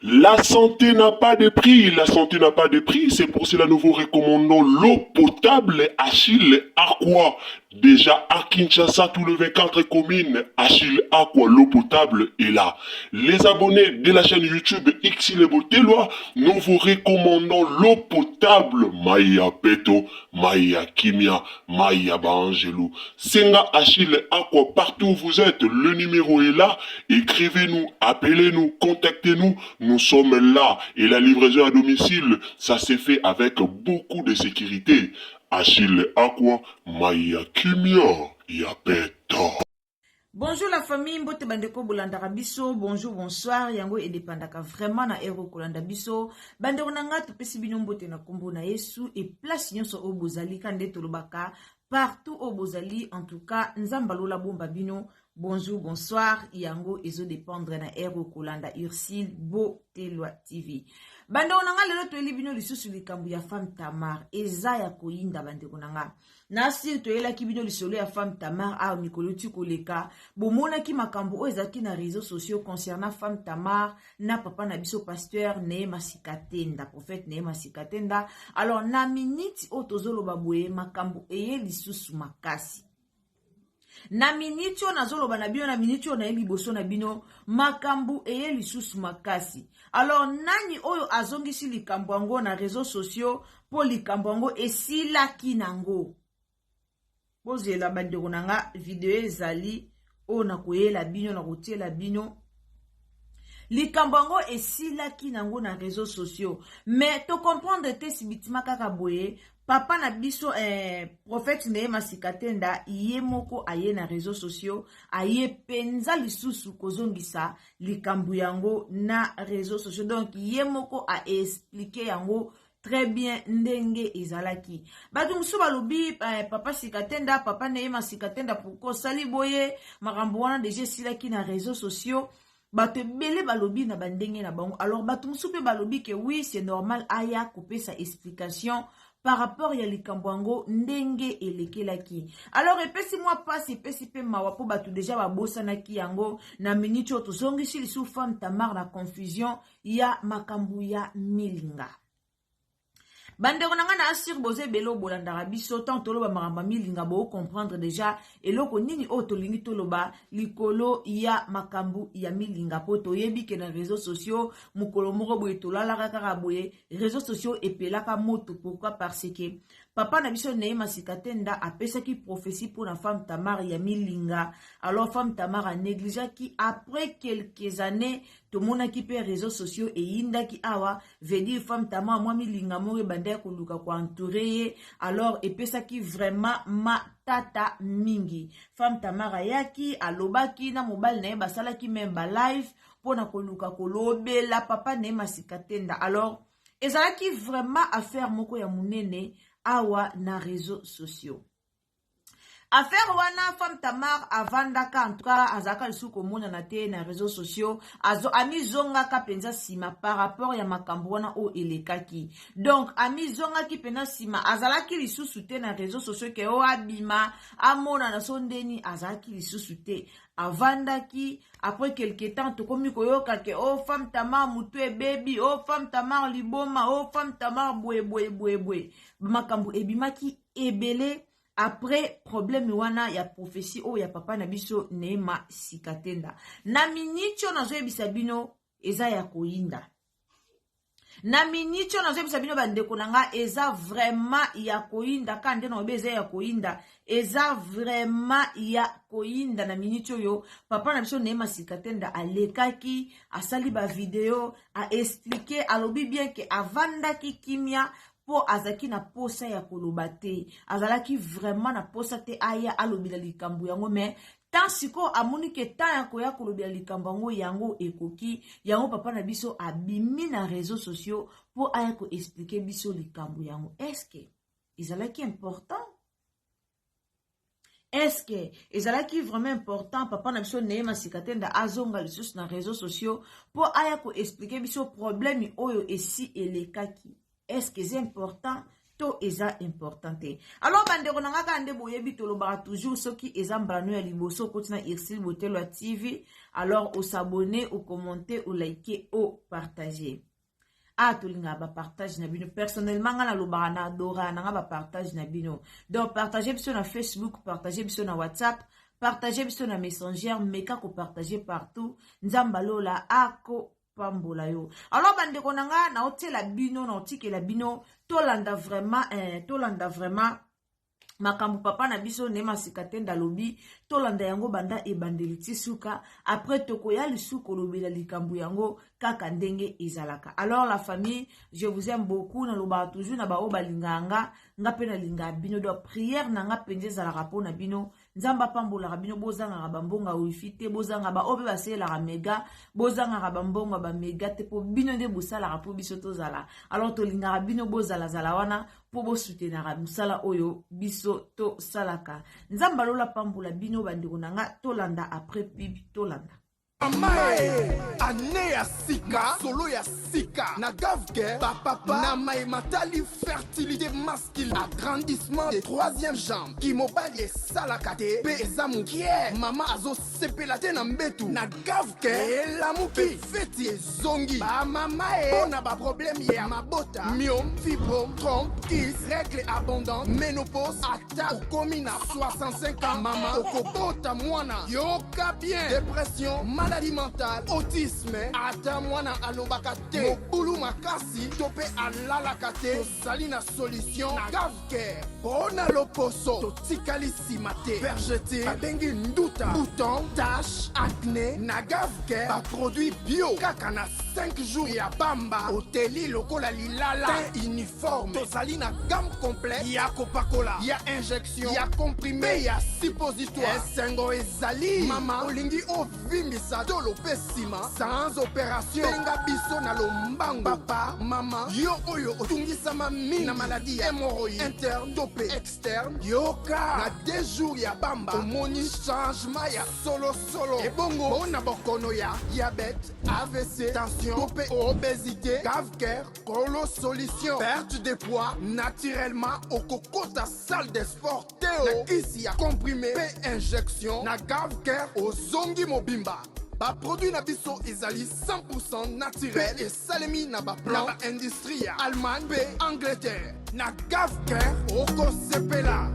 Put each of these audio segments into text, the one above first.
La santé n'a pas de prix, la santé n'a pas de prix, c'est pour cela que nous vous recommandons l'eau potable Achille Aqua. Déjà à Kinshasa, tous les 24 communes, Achille Aqua, l'eau potable est là. Les abonnés de la chaîne YouTube Xile Botelwa, nous vous recommandons l'eau potable Maya Peto, Maya Kimia, Maya Bangelou. Senga Achille Aqua, partout où vous êtes, le numéro est là. Écrivez-nous, appelez-nous, contactez-nous. Nous sommes là et la livraison à domicile, ça s'est fait avec beaucoup de sécurité. Achille Aqua, Maya Kimia, Yapeto. Bonjour la famille, mbote bandeko bolandaka biso, bonjour, bonsoir, yango edepandaka vraiment na ero kolanda biso. Bandeko nanga topesi bino mbote na kombo na Yesu et place nyonso o bozali kande tolobaka partout au bozali, en tout cas nzamba lola bomba bino. Bonjour, bonsoir, yango ezo dépendre na ero kolanda Ursile Botelwa TV. Bandeko nanga lelo toyeli bino lisusu likambo ya femme Tamar, eza ya koyinda bandeko nanga. Nasir toyelaki bino lisolo ya femme Tamar a mikolo ti koleka, bomonaki makambo o ezaki na réseaux sociaux concernant femme Tamar na papa na biso pasteur Nehema Sikatenda, prophète Nehema Sikatenda. Alors na minute o tozoloba boye makambo eye lisusu makasi. Na minute o nazoloba na bino na minute o na yebi boso na bino makambo eye lisusu makasi. Alors nani oyo azongisi likambo yango na réseaux sociaux po likambo yango esilaki nango. Bozela bandeko nanga video ezali o na koyela bino na kotiela bino likambo yango esilaki nango na réseaux sociaux. Mais to comprendre te sibitima kaka boye papa na biso prophète Nehema Sikatenda iye moko aye na réseaux sociaux aye penza lisusu kozongisa likambo yango na réseaux sociaux. Donc iye moko a expliquer yango très bien ndenge ezalaki. Batu musu balobi papa Sikatenda, papa Nehema Sikatenda pourquoi sali boye makambo wana déjà silaki na réseaux sociaux. Batu bele balobi na bandenge na bango. Alors batu musu pe balobi que oui c'est normal aya couper sa explication par rapport ya likambo ndenge elekelaki. Alors epesi moi passe epesi pe mawa po batu déjà babosanaki yango na minute oto zongisi lisu femme Tamar na confusion ya makambo ya milinga. Bandeko nanga na asir boze belo bolandaka biso tant toloba maramba milinga bo comprendre déjà eloko nini o tolingi toloba likolo ya makambu ya milinga po toyebi ke na réseaux sociaux mukolo moko boye tolalaka kaka boye réseaux sociaux epelaka moto. Pourquoi? Parce que papa na biso Nehema Sikatenda apesaki prophétie pour la femme Tamar ya milinga. Alors femme Tamar a négligé après quelques années to monaki pe réseaux sociaux et indaki awa veut dire femme Tamar moi milinga mo bande ko luka ko entourer. Alors epesaki vraiment matata mingi. Femme Tamar yaki alobaki na mobile na basalaki même ba live pona ko luka ko lobela papa Nehema Sikatenda. Alors ezalaki vraiment affaire moko ya munene awa na réseaux sociaux. Affaire wana femme Tamar avandaka en tout cas azaka lisuko mona na te na réseaux sociaux amizonga ka penza sima par rapport ya makambo wana o elekaki. Donc amizonga ki penza sima azalaki lisusu te na réseaux sociaux ke o abima amona na sondeni azalaki lisusu te avandaki. Après quelque temps to komi koyoka ke oh femme Tamar mutwe baby, oh femme Tamar liboma, oh femme Tamar bwe makambo ebimaki ebele après problème wana ya prophétie o ya papa na biso Neema Sikatenda. Na minitio nazoyebisa bino eza ya koyinda. Na minitio nazoyebisa bino bandeko nanga eza vraiment ya koyinda kande na obe eza ya koyinda. Eza vraiment ya koyinda na minitio yo papa na biso Neema Sikatenda alekaki asali ba video a expliquer alobi bien que avandaki kimia po azaki na posa ya koloba te azalaki vraiment na posa te aya alobila likambo yango mais tant siko amoni ke tant ya koya kolobila likambo yango ekoki yango papa na biso abimi na réseaux sociaux po aya ko expliquer biso likambo yango. Est-ce que ezalaki important? Est-ce que ezalaki vraiment important papa na biso Neema Sikatenda azonga lisusu na réseaux sociaux po aya ko expliquer biso problème oyo esi elekaki? Est-ce que c'est important? To eza important. Alors bandeko nanga kande boyebi tolobaka toujours soki eza mbrano ya liboso kotina Irsil Botelwa TV. Alors au s'abonner, au commenter, au liker, au partager. Ah tolinga ba partage na bino personnellement nga na lobaka na adora na nga ba partage na bino. Donc partager biso na Facebook, partager biso na WhatsApp, partager biso na Messenger, meka ko partager partout. Nzambalola ako pambola yo. Alors bandeko nanga na otela bino na otikela bino tolanda vraiment makambu papa na biso Neema Sikatenda lobi tolanda yango banda ebandeli tisuka après tokoya lisuko lobela likambu yango kaka ndenge ezalaka. Alors la famille, je vous aime beaucoup na loba toujours na ba obalinganga nga pe na linga bino do prière na nga penje za la rapport na bino nzamba pambola bino bozanga bambonga wifite bozanga ba obe basela la mega bozanga bambonga ba mega te po bino nde bosala rapport biso tozala. Alors to linga bino bozala zala wana po bo soutenir musala oyo biso to salaka nzamba lola pambola bino bandiko nanga tolanda après pib tolanda. Amae ane ya sika solo ya sika na gavke papa na mai matali fertilité masculine agrandissement des troisième jambe qui mobile et salakate pe ezamu kie mama azo sepelate na mbetu na gavke la muki feti zongi ba mama ona ba problème ya mabota myome fibrome trompe kiss règle abondante ménopause ata komi na 65 ans mama okobota mwana yoka bien dépression maladie mentale, autisme, ata mwana alobaka te, mobulu makasi, tope alalaka te, tozali na solution na gavke, pona loposo, totikali simate, vergete, babengi nduta, bouton, tache, acné, na gavke, ba produit bio, kaka na 5 jours ya bamba, oteli lokola lilala, teint uniforme, tozali na gamme complète, ya kopakola, ya injection, ya comprimé, ya suppositoire, esengo ezali, mama, olingi ovimbisa, tolo pesima, sans opération, benga biso na lombango, papa, mama, yo oyo, otungisama mi, na maladie, hémorroïde, interne, topé, externe, yoka, na 2 jours ya bamba, omoni changement ya solo, ebongo, ona bokono ya, diabète, AVC, tension, topé, obésité, cave-cœur, colo solution, perte de poids, naturellement, au coco ta salle de sport, théo, na kisi ya comprimé, pe injection, na cave-cœur, au zongi mobimba. Ba produit na biso ezali 100% naturel et salemi na ba plan na ba industrie ya Allemagne pe Angleterre na gavker oko sepela.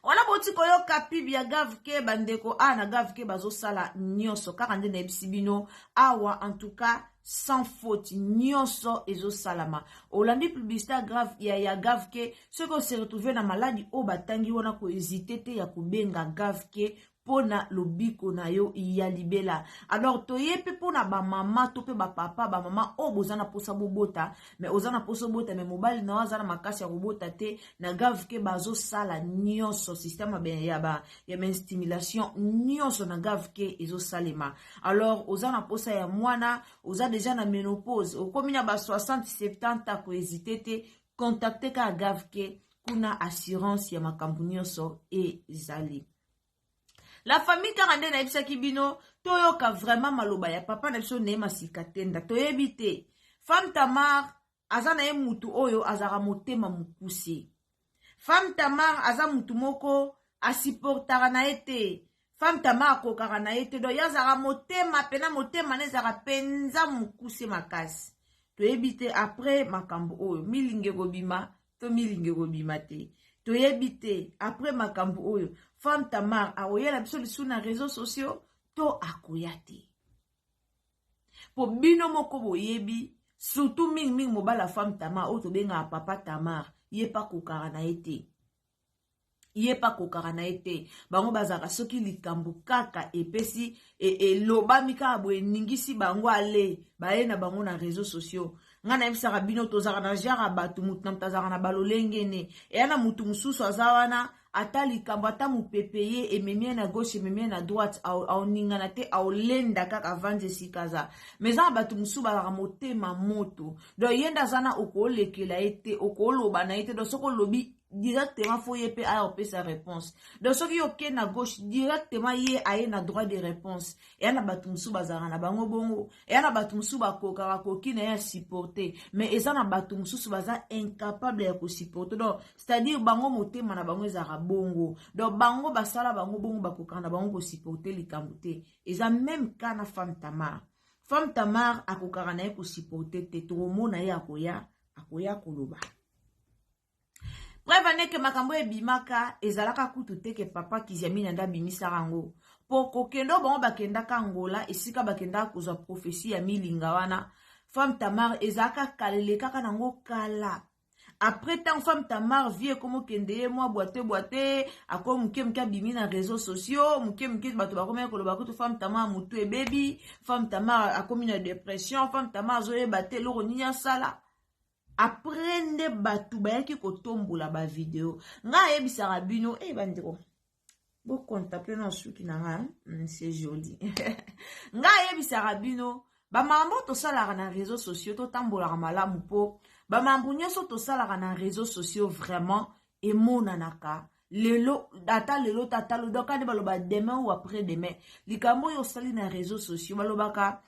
Wana boti koyo kapibi ya gavke bandeko na gavke bazo sala nyoso kaka nde na ebisibino awa en tout cas sans faute nyoso ezo salama olandi publicité grave ya gavke ce qu'on se retrouver na maladie o batangi wana ko hésiter te ya kubenga gavke pona lobiko na yo ya libela. Alors toyepe pona ba mama to pe ba papa ba mama o bozana posa bobota mais ozana posa bota mais mobile na wazana makasi ya robota te na gavke bazo sala nyonso système ben ya stimulation nyonso na gavke ezo salema. Alors ozana posa ya mwana oza déjà na ménopause okomi na ba 60 70 ko hésiter te contacter ka gavke kuna assurance ya makambu nyonso ezali. La famille karande na ebisa kibino toyoka vraiment maloba ya papa na biso Neema Sikatenda toyebite femme Tamar azana ye mutu oyo azara motema mukuse. Femme Tamar aza mutu moko asiportara na ete femme Tamar kokara na ete do yazara motema pena motema nezara penza mukuse makasi. Toyebite après makambo oyo milinge gobima to milingi kobima te toyebi te après makambo oyo femme Tamar akoyela biso lisu na réseaux sociaux to akoya te po bino moko boyebi surtout mingi mobala femme Tamar oyo tobengaka papa Tamar ye pa kokara na ye te ye pa kokara na ye te bango bazaka soki likambo kaka epesi elobami kaka boye ningisi bango ale baye na bango na réseaux sociaux nga na yebisaka bino tozaka na genre bato mutu na mutu azaka na balolengene eya na mutu mosusu aza wana ata likambo ata mopepe ye ememie na gauche ememie na droite aoningana te aolenda kaka avandi esika aza mais eza na bato mosusu bazaka motema moto donc ye nde aza na okoolekela ye te okooloba na ye te donc soki olobi directement faut ye pe aya opesa réponse donc soki yo ke na gauche directement ye aye na droit de réponse eya na bato mosusu bazalaka na bango bongo eya na bato mosusu bakokaka koki na ye ya supporter mais eza na bato mosusu baza incapable ya kosupporter donc c'est-à-dire bango motema na bango ezalaka bongo donc bango basala bango bongo bakokaka na bango kosupporter likambo te eza même ka na femme Tamar akokaka na ye kosupporter te tokomona ye akoya koloba bref aneke makambo ebimaka ezalaka kutu te ke papa Kiziamina nda bimisaka yango po kokendo bango bakendaka Angola esika bakendaka kozwa prophétie ya milinga wana femme Tamar ezalaka kalele kaka nango kala après tant femme Tamar vie komo kende ye mwa boite ako muke abimi na réseaux sociaux muke bato bakoma koloba kutu femme Tamar mutu ebebi femme Tamar akomi na dépression femme Tamar zoyeba te eloko nini asala après nde batu bayaki kotombola ba video nga yebisaka bino bandeko bo contact na suki na nga c'est joli nga yebisaka bino ba mambo to salaka na réseaux sociaux to tambola malamu po ba mambo nyoso to salaka na réseaux sociaux vraiment emonanaka lelo tata lo doka ne baloba demain ou après demain likambo yo sali na réseaux sociaux balobaka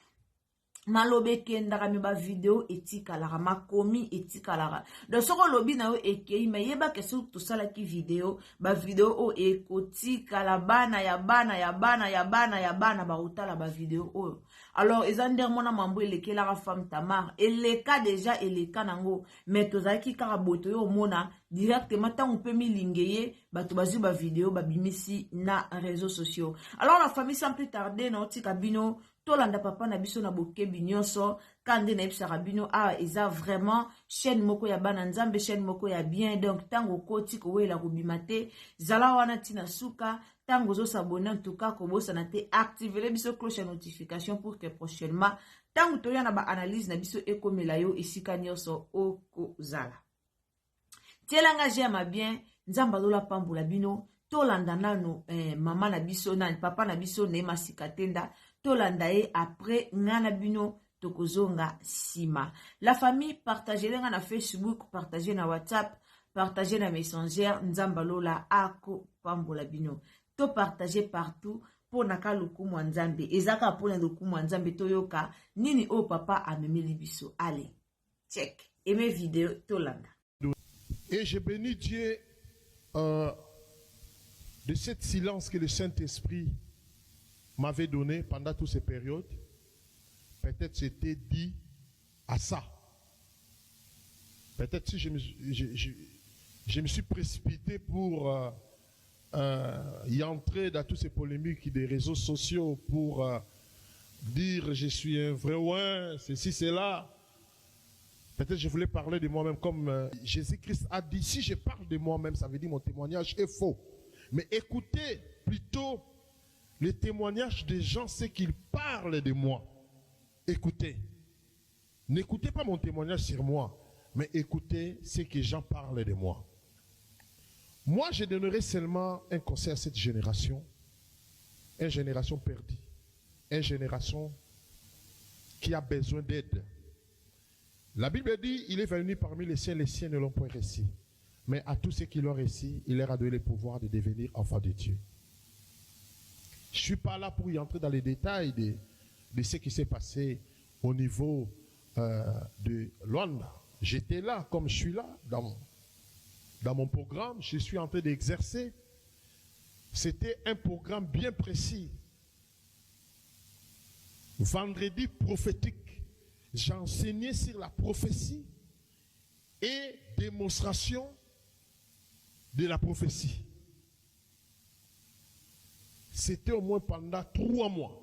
malobe kendaka mi ba video etikalaka makomi etikalaka donc soko lobi na yo ekei me yeba ke soki tosalaki video ba video o ekotikala bana ya bana baotala ba video oyo alors eza ndenge mona mambo elekelaka femme Tamar eleka deja eleka nango mais tozalaki kaka boto yo omona directement ntango mpe milinge ye bato bazwi ba video babimisi na réseaux sociaux alors la famille sans plus tarder na otika bino tolanda papa na biso na bokebi nyonso kande na ebisaka bino eza vraiment chaîne moko ya bana nzambe chaîne moko ya bien donc tango koti kowela kobima te zala wana tina suka tango ozosabone en tout cas kobosana te activele biso cloche ya notification pour que prochainement tango toya na baanalyse na biso ekomela yo esika nyonso okozala tielanga jema bien nzambe azola pambola bino tolanda nano mama na biso nani papa na biso Neema Sikatenda tolanda ye après ngana bino tokozonga sima la famille partagez lenga na Facebook partagez na WhatsApp partagez na Messenger nzamba lola ako pambola bino to partagez partout pour naka lukumu wa nzambe ezaka pour na lukumu wa nzambe toyoka nini o papa amemeli biso allez check aimez vidéo tolanda et je bénis Dieu de cette silence que le Saint-Esprit m'avait donné pendant toutes ces périodes. Peut-être j'étais dit à ça. Peut-être si je me suis précipité pour y entrer dans toutes ces polémiques des réseaux sociaux pour dire je suis un vrai ouin, ceci, cela. Peut-être je voulais parler de moi-même comme Jésus-Christ a dit. Si je parle de moi-même, ça veut dire mon témoignage est faux. Mais écoutez plutôt les témoignages des gens, c'est qu'ils parlent de moi. Écoutez. N'écoutez pas mon témoignage sur moi, mais écoutez ce que les gens parlent de moi. Moi, je donnerai seulement un conseil à cette génération. Une génération perdue. Une génération qui a besoin d'aide. La Bible dit, il est venu parmi les siens ne l'ont point réussi. Mais à tous ceux qui l'ont réussi, il leur a donné le pouvoir de devenir enfants de Dieu. Je ne suis pas là pour y entrer dans les détails de ce qui s'est passé au niveau de Luanda. J'étais là comme je suis là dans mon programme. Je suis en train d'exercer. C'était un programme bien précis. Vendredi prophétique, j'ai enseigné sur la prophétie et démonstration de la prophétie. C'était au moins pendant 3 mois.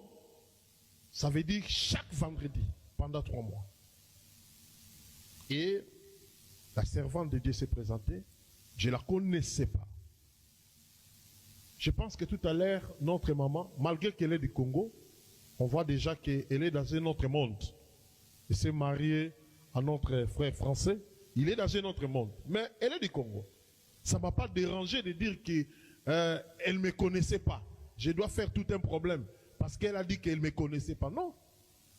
Ça veut dire chaque vendredi, pendant 3 mois. Et la servante de Dieu s'est présentée. Je ne la connaissais pas. Je pense que tout à l'heure, notre maman, malgré qu'elle est du Congo, on voit déjà qu'elle est dans un autre monde. Elle s'est mariée à notre frère français. Il est dans un autre monde. Mais elle est du Congo. Ça ne m'a pas dérangé de dire qu'elle ne me connaissait pas. Je dois faire tout un problème. Parce qu'elle a dit qu'elle ne me connaissait pas. Non.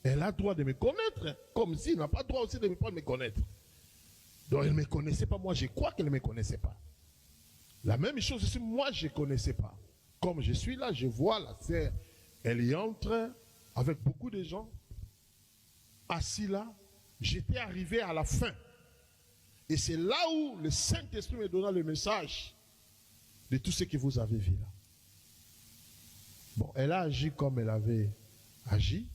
Elle a le droit de me connaître. Comme s'il n'a pas le droit aussi de ne pas me connaître. Donc elle ne me connaissait pas. Moi, je crois qu'elle ne me connaissait pas. La même chose aussi, moi, je ne connaissais pas. Comme je suis là, je vois la sœur. Elle y entre avec beaucoup de gens. Assis là. J'étais arrivé à la fin. Et c'est là où le Saint-Esprit me donna le message de tout ce que vous avez vu là. Bon, elle a agi comme elle avait agi,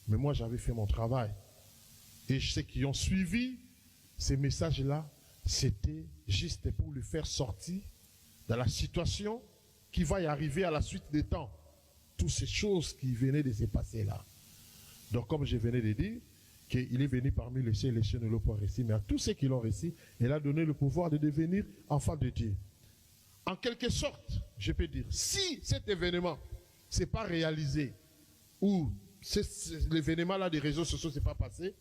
mais moi j'avais fait mon travail. Et ceux qui ont suivi ces messages-là, c'était juste pour lui faire sortir dans la situation qui va y arriver à la suite des temps. Toutes ces choses qui venaient de se passer là. Donc comme je venais de dire, qu'il est venu parmi les cieux et les cieux ne l'ont pas réussi, mais à tous ceux qui l'ont réussi, il a donné le pouvoir de devenir enfant de Dieu. En quelque sorte, je peux dire, si cet événement n'est pas réalisé, ou l'événement là des réseaux sociaux ne s'est pas passé,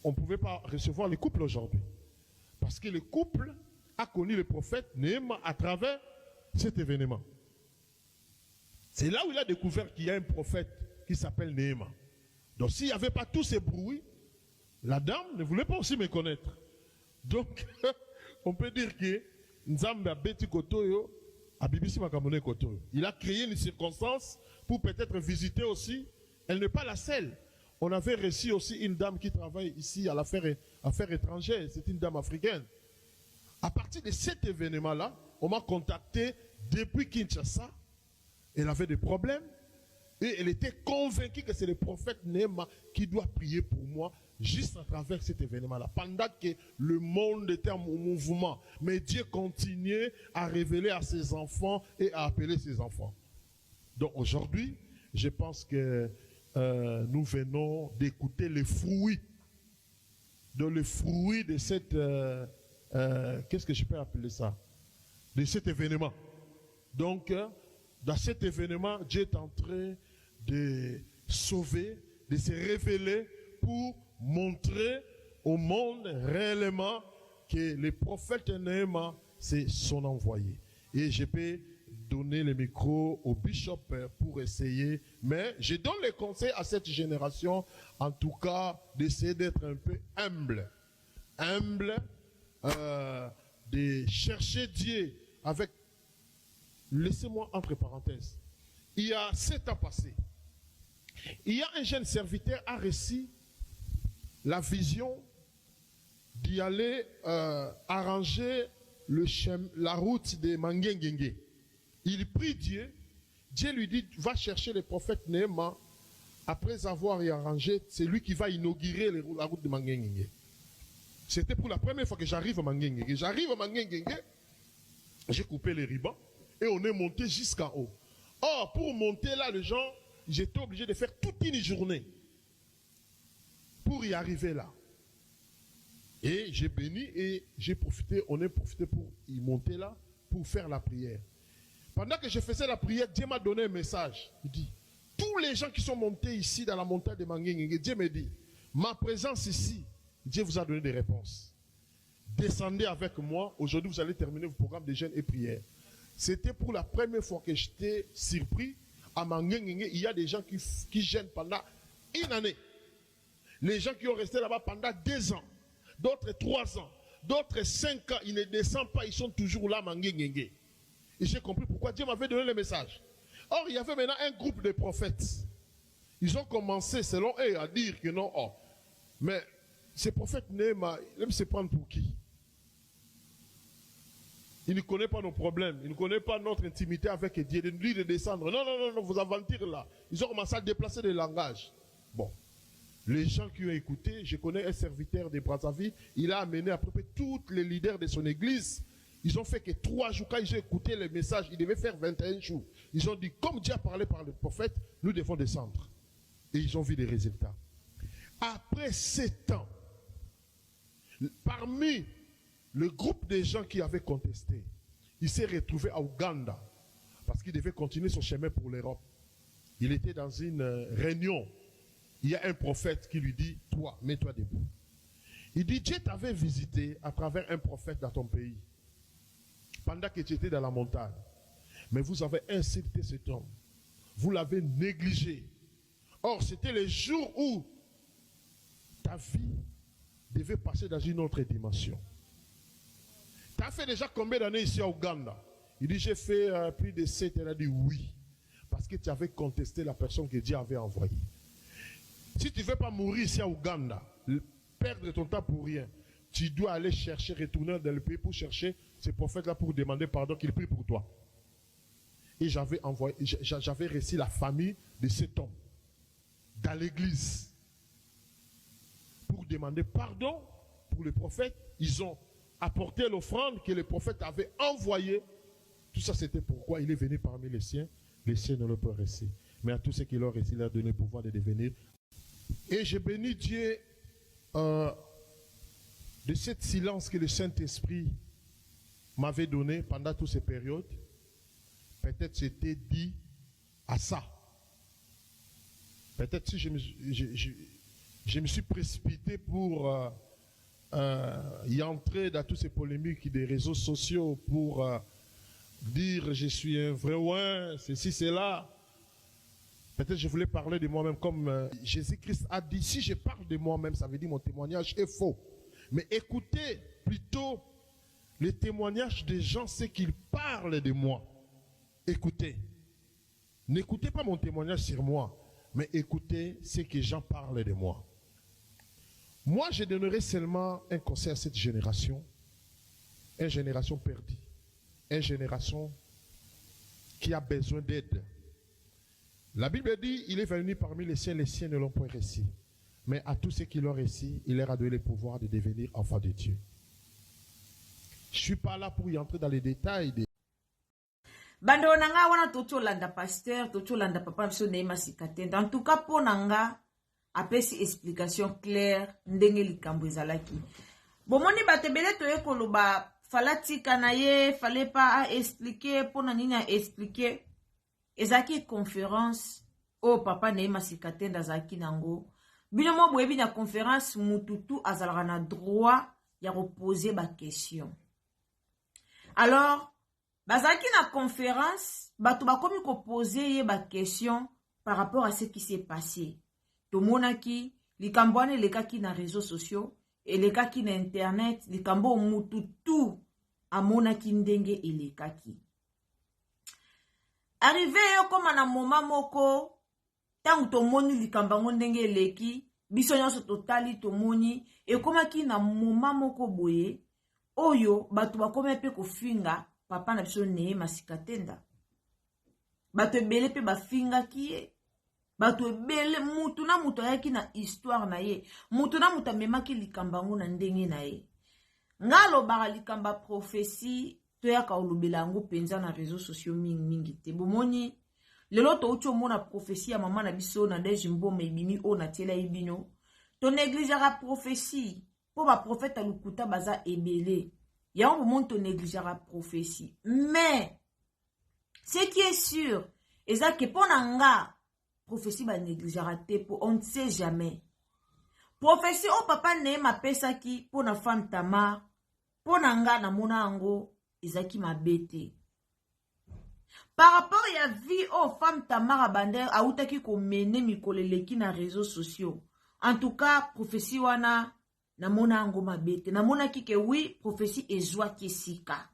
on ne pouvait pas recevoir les couples aujourd'hui. Parce que le couple a connu le prophète Néhéma à travers cet événement. C'est là où il a découvert qu'il y a un prophète qui s'appelle Néhéma. Donc s'il n'y avait pas tous ces bruits, la dame ne voulait pas aussi me connaître. Donc, on peut dire que Nzambe a beti kotoyo, a bibisi makamone kotoyo. Il a créé une circonstance pour peut-être visiter aussi. Elle n'est pas la seule. On avait reçu aussi une dame qui travaille ici à l'affaire étrangère. C'est une dame africaine. À partir de cet événement-là, on m'a contacté depuis Kinshasa. Elle avait des problèmes. Et elle était convaincue que c'est le prophète Néhéma qui doit prier pour moi juste à travers cet événement-là. Pendant que le monde était en mouvement. Mais Dieu continuait à révéler à ses enfants et à appeler ses enfants. Donc aujourd'hui, je pense que nous venons d'écouter les fruits. Le fruit de cette... qu'est-ce que je peux appeler ça? De cet événement. Donc, dans cet événement, Dieu est en train de sauver, de se révéler pour montrer au monde réellement que le prophète Néhéma, c'est son envoyé. Et je peux donner le micro au bishop pour essayer, mais je donne les conseils à cette génération, en tout cas, d'essayer d'être un peu humble. Humble, de chercher Dieu avec... Laissez-moi entre parenthèses. Il y a 7 ans passés, il y a un jeune serviteur a reçu la vision d'y aller arranger la route de Mangengengue. Il prie Dieu. Dieu lui dit, va chercher le prophète Néhéma. Après avoir y arrangé, c'est lui qui va inaugurer la route de Mangengengue. C'était pour la première fois que j'arrive à Mangengengue. J'arrive à Mangengengue, j'ai coupé les ribans et on est monté jusqu'en haut. Or, pour monter là, les gens, j'étais obligé de faire toute une journée pour y arriver là. Et j'ai béni et j'ai profité, on a profité pour y monter là, pour faire la prière. Pendant que je faisais la prière, Dieu m'a donné un message. Il dit, tous les gens qui sont montés ici dans la montagne de Mangengengue, Dieu me dit, ma présence ici, Dieu vous a donné des réponses. Descendez avec moi, aujourd'hui vous allez terminer vos programmes de jeûne et prière. C'était pour la première fois que j'étais surpris. À Mangengengue, il y a des gens qui jeûnent pendant une année. Les gens qui ont resté là-bas pendant 2 ans, d'autres 3 ans, d'autres 5 ans, ils ne descendent pas, ils sont toujours là à Mangengengue. Et j'ai compris pourquoi Dieu m'avait donné le message. Or, il y avait maintenant un groupe de prophètes. Ils ont commencé, selon eux, à dire que non, oh, mais ce prophète Néhéma, il aime se prendre pour qui? Il ne connaît pas nos problèmes, il ne connaît pas notre intimité avec Dieu, de lui de descendre. Non, non, non, non, vous aventurez là. Ils ont commencé à déplacer le langage. Bon. Les gens qui ont écouté, je connais un serviteur de Brazzaville, il a amené à peu près tous les leaders de son église. Ils ont fait que 3 jours, quand ils ont écouté le message, ils devaient faire 21 jours. Ils ont dit, comme Dieu a parlé par le prophète, nous devons descendre. Et ils ont vu des résultats. Après 7 ans, parmi le groupe de gens qui avaient contesté, il s'est retrouvé à Ouganda, parce qu'il devait continuer son chemin pour l'Europe. Il était dans une réunion. Il y a un prophète qui lui dit, toi, mets-toi debout. Il dit, Dieu t'avait visité à travers un prophète dans ton pays, pendant que tu étais dans la montagne. Mais vous avez insulté cet homme. Vous l'avez négligé. Or, c'était le jour où ta vie devait passer dans une autre dimension. Tu as fait déjà combien d'années ici à Ouganda? Il dit, j'ai fait plus de 7. Elle a dit oui. Parce que tu avais contesté la personne que Dieu avait envoyée. Si tu ne veux pas mourir ici à Ouganda, perdre ton temps pour rien, tu dois aller chercher, retourner dans le pays pour chercher ces prophètes-là pour demander pardon, qu'ils prient pour toi. Et j'avais reçu la famille de cet homme dans l'église pour demander pardon pour le prophète. Ils ont apporté l'offrande que le prophète avait envoyée. Tout ça, c'était pourquoi il est venu parmi les siens. Les siens ne l'ont pas reçu. Mais à tous ceux qui l'ont reçu, il a donné le pouvoir de devenir. Et je bénis Dieu de cette silence que le Saint-Esprit m'avait donné pendant toutes ces périodes. Peut-être c'était dit à ça. Peut-être si je me suis précipité pour y entrer dans toutes ces polémiques des réseaux sociaux pour dire je suis un vrai ouin, ceci, cela. Peut-être je voulais parler de moi-même comme Jésus-Christ a dit. Si je parle de moi-même, ça veut dire mon témoignage est faux. Mais écoutez plutôt les témoignages des gens, c'est qu'ils parlent de moi. Écoutez. N'écoutez pas mon témoignage sur moi, mais écoutez ce que les gens parlent de moi. Moi, je donnerai seulement un conseil à cette génération. Une génération perdue. Une génération qui a besoin d'aide. La Bible dit, il est venu parmi les siens ne l'ont point reçu. Mais à tous ceux qui l'ont reçu, il leur a donné le pouvoir de devenir enfants de Dieu. Je ne suis pas là pour y entrer dans les détails. Bando nanga wana tocholanda pasteur, tocholanda papa biso Neema Sikatenda. En tout cas, pour nanga, apesi explication claire, ndenge likambo ezalaki. Bomoni batebele toye koloba, falatika na ye, fallait pas expliquer, pour nani a expliquer. Ezaki conférence, oh papa Neema Sikatenda zaki nango. Bino mo boyebi na conférence, mututu azalaka na droit ya reposer ba question. Alors, bazaki na conférence, bato bakomi ko poser ye ba question par rapport à ce qui s'est passé. Tomonaki, likambo wana elekaki na réseaux sociaux, elekaki na internet, likambo mututu amonaki ndenge elekaki. Arrivé yo koma na moma moko, tangu tomoni likambango ndenge eleki, biso nyonso totali tomoni, ekomaki na moma moko boye, oyo bato bakome pe kofinga papa na biso Neema Sikatenda. Bato ebele pe bafinga kiye. Bato ebele mutu na mutu ayaki na histoire na ye. Mutu na mutu amemaki likambango na ndenge na ye. Ngalo baka likamba prophétie toyaka olobela yango penza na réseaux sociaux mingi te. Bomoni lelo to ucho mona prophétie ya mama na biso na deji mboma ibimi o na tela ibino. To négligera prophétie. Po ba prophète alukuta baza ebele. Yango bomoni to négligera prophétie. Mais ce qui est sûr, eza que pona nga prophétie ba négligera te po on ne sait jamais. Prophétie o papa Neema pesaki pona femme Tamar, pona nga na mona ango ezaki mabete. Par rapport à la vie aux femmes Tamara Bander a outaki ko mene mikoleleki na réseaux sociaux. En tout cas, prophétie wana na mona ango mabete. Na mona ki ke oui, prophétie ezwa kisika.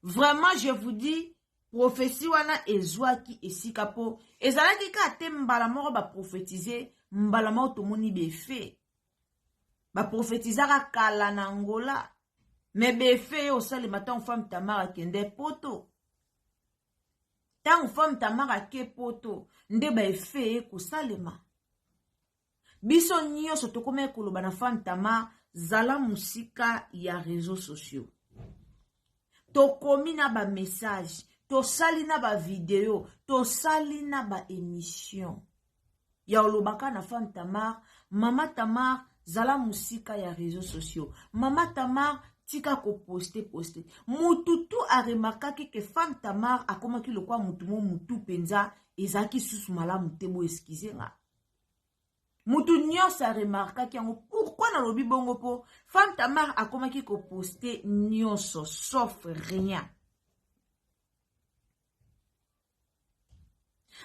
Vraiment, je vous dis, prophétie wana ezwa ki esika po. Ezalaki ka te mbala moko ba prophétiser, mbala moko to moni befe. Ba prophétisera kala na Angola. Mais befe au sale matin femme Tamara kende poto. Tant femme Tamara ke poto, nde ba efe ko salema. biso nyonso tokoma koloba na Femme Tamar zala musika ya réseaux sociaux. Tokomi na ba message, tosali na ba video, tosali na ba émission. Ya olobaka na Femme Tamar, Mama Tamar zala musika ya réseaux sociaux. Mama Tamar tika ko poste. Mututu a remarqué que Femme Tamar a komaki le kwa mutu penza ezaki susu malamu te bo excuse nga. Mutu nyonso a remarqué que pourquoi na lobi bongo po Femme Tamar a komaki ko poste nyonso sauf rien.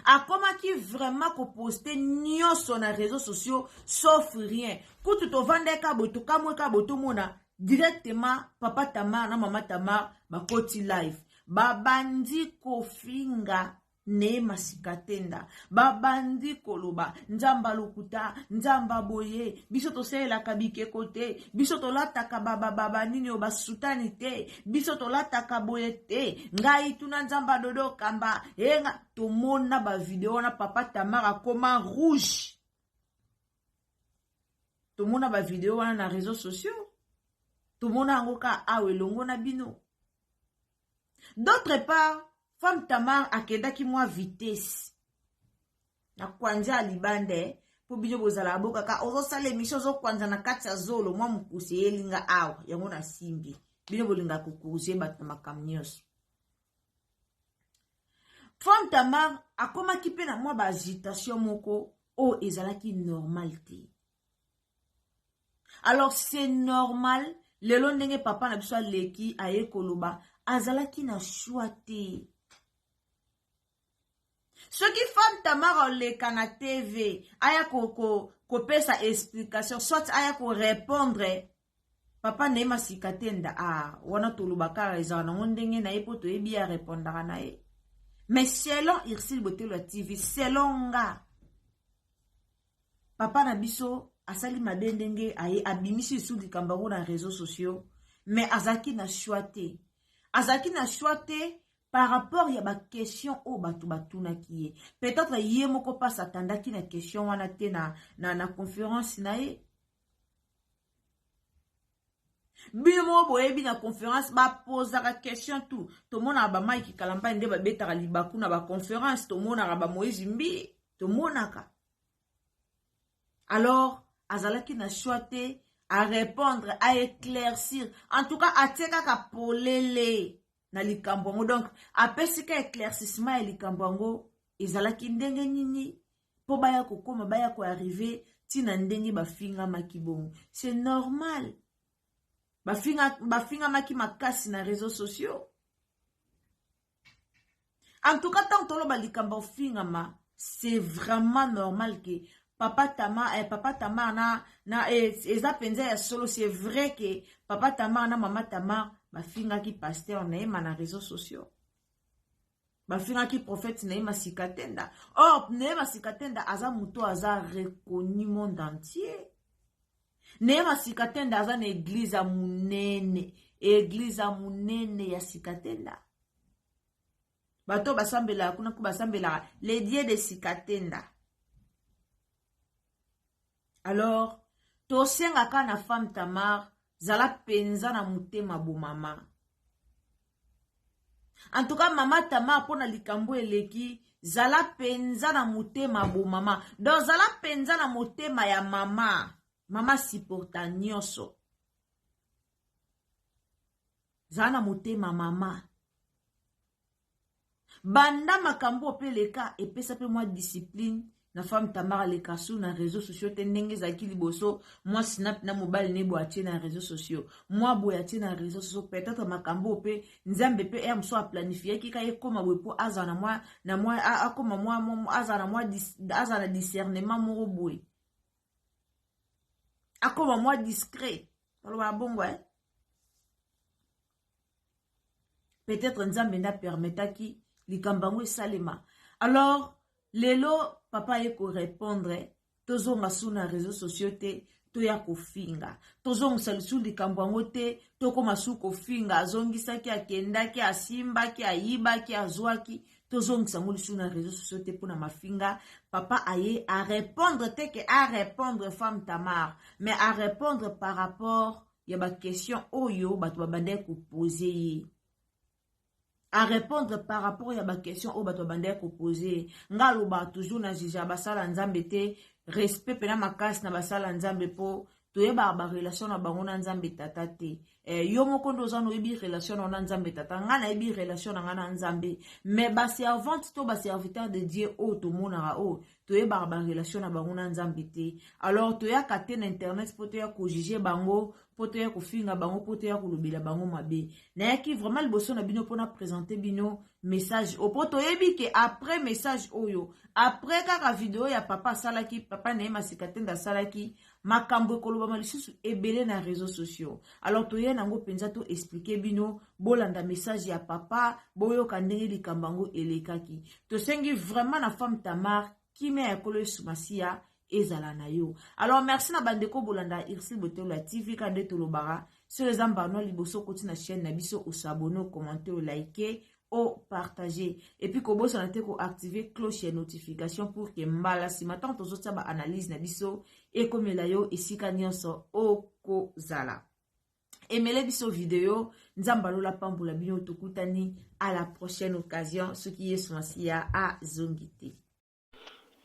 A komaki vraiment ko poste nyonso na réseaux sociaux sauf rien. Kutu to vandeka boto kamwe ka boto mona directement Papa Tamar na Mama Tamar bakoti live. Babandi kofinga Neema Sikatenda. Babandi koloba nzamba lukuta, nzamba boye, biso to sela kabike kote, biso to lataka baba nini obasutani te, biso to lataka boye te, ngai tuna nzamba dodo kamba, enga to mona ba video na Papa Tamar akoma rouge. To mona ba video wana na réseaux sociaux. To mona angoka awe longo na bino. D'autre part, Femme Tamar akedaki mwa vitesse. Na kwanza libande po binyo bozala boka ka ozo sala émission zo kwanza na kati ya zolo mwa mukuse yelinga awa yango na simbi. Binyo bolinga kukuze batna makamnyos. Femme Tamar akomaki pe na mwa ba agitation moko o ezalaki normal te. Alors c'est normal lelo ndenge papa na biso leki aye koloba azalaki na choix te. Ce qui Femme Tamar leka na TV aya ko pesa explication soit aya ko répondre papa Neema Sikatenda wana tolubaka ezana ndenge na epo to ebi ya répondre na e. Mais selon Irsil Botelo TV selon nga papa na biso asali mabendenge aye abimisi sous likambango na réseaux sociaux mais azaki na choix te. Azaki na choix te par rapport ya ba question o batu batuna kiye. Peut-être yé moko pas atandaki na question wana te na conférence na ye. Bimo boyebi na conférence ba posa la question tout. To mona ba Mike Kalamba nde ba betaka libaku na ba conférence to mona ba Moïse Mbi to monaka. Alors azalaki na choix te à répondre, à éclaircir. En tout cas, à teka ka polele na likambongo. Donc, apesi ka éclaircissement ya likambongo, ezalaki ndenge nini po baya kokoma baya ko arriver tina ndenge bafinga makibongo. C'est normal. Bafinga maki makasi na réseaux sociaux. En tout cas, tant que likambo finga ma, c'est vraiment normal que Papa Tamar na eza penza ya solo. C'est vrai que Papa Tamar na Mama Tamar bafinga ki pasteur Neema na réseaux sociaux. Bafinga ki prophète Neema Sikatenda. Or Neema Sikatenda aza muto aza reconnu monde entier. Neema Sikatenda aza na église a munene ya Sikatenda. Bato basambela kuna ku basambela les dieux de Sikatenda. Alors, tosenga ka na Femme Tamar zala penza na mutema bo mama. En tout cas, Mama Tamar pona likambo eleki zala penza na mutema bo mama. Donc zala penza na mutema ya mama. Mama supporta nyonso. Zala na mutema mama. Banda makambo peleka epesa pe moi discipline. Na Femme Tamar le kasu na réseaux sociaux tendenge zaki liboso moi snap na mobile nebo atie na réseaux sociaux moi boy atie na réseaux sociaux peut-être makambo pe nzambe pe so a planifier ki ka ekoma wepo azana moi na moi akoma moi azana moi azana discernement mo boy akoma moi discret alors bongo peut-être nzambe na permettre ki likambango salema. Alors lelo papa yeko répondre tozonga suna réseaux sociaux te to ya kofinga tozonga salisu likambango te to koma su kofinga azongisa ki akenda ki asimba ki aiba ki azwaki tozongisa ngo lisu na réseaux sociaux te mpona mafinga papa aye à répondre te ke à répondre femme Tamar mais à répondre par rapport ya ba question oyo bato babandai kopose ye à répondre par rapport ya ba question oyo bato babandai kopose nga loba toujours na jija basala nzambe te respect pena makasi na basala nzambe po toyeba ba relation na bango na nzambe tata te yo moko ndo zano yebi relation na nzambe tata nga na yebi relation na nga na nzambe mais ba servante to ba serviteur de Dieu o to monara o toyeba ba relation na bango na nzambe te alors toya kate na internet po toya ko juger bango po toya ko finga bango po toya ko lobela bango mabe na yaki vraiment liboso na bino pona présenter bino message o po toyebi ke après message oyo après kaka video ya papa salaki papa na masikatenda salaki makambo ekoloba lisusu ebele na réseaux sociaux alors toye nango penza to expliquer bino bolanda message ya papa boyoka ndenge likambo yango elekaki tosengi vraiment na femme Tamar kimia ya kolo sumasia ezala na yo alors merci na bandeko bolanda Irsil Botelo la TV kande tolobara sur les ambano liboso koti na chaîne na biso osabone commenter liker au partager et puis kobo ça nate ko activer cloche de notification pour que mbala si matin tozo ba analyse na biso et comme la yo esika nyonso okozala emele biso vidéo nzambalola pambula bino tokutani à la prochaine occasion ce qui est somasia à zongité.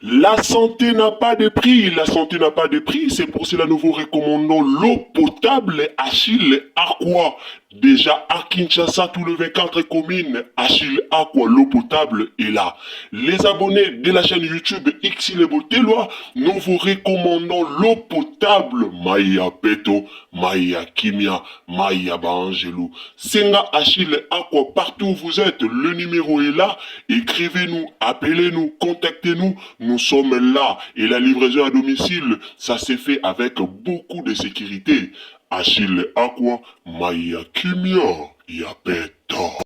La santé n'a pas de prix, la santé n'a pas de prix, c'est pour cela nous vous recommandons l'eau potable Achille Aqua. Déjà à Kinshasa, tous les 24 communes, Achille Aqua, l'eau potable est là. Les abonnés de la chaîne YouTube Xile Boteloa, nous vous recommandons l'eau potable Maya Peto, Maya Kimia, Maya Bangelou. Senga Achille Aqua, partout où vous êtes, le numéro est là. Écrivez-nous, appelez-nous, contactez-nous. Nous sommes là et la livraison à domicile, ça s'est fait avec beaucoup de sécurité. Achille Aqua, Maya Kimia, Yapeta.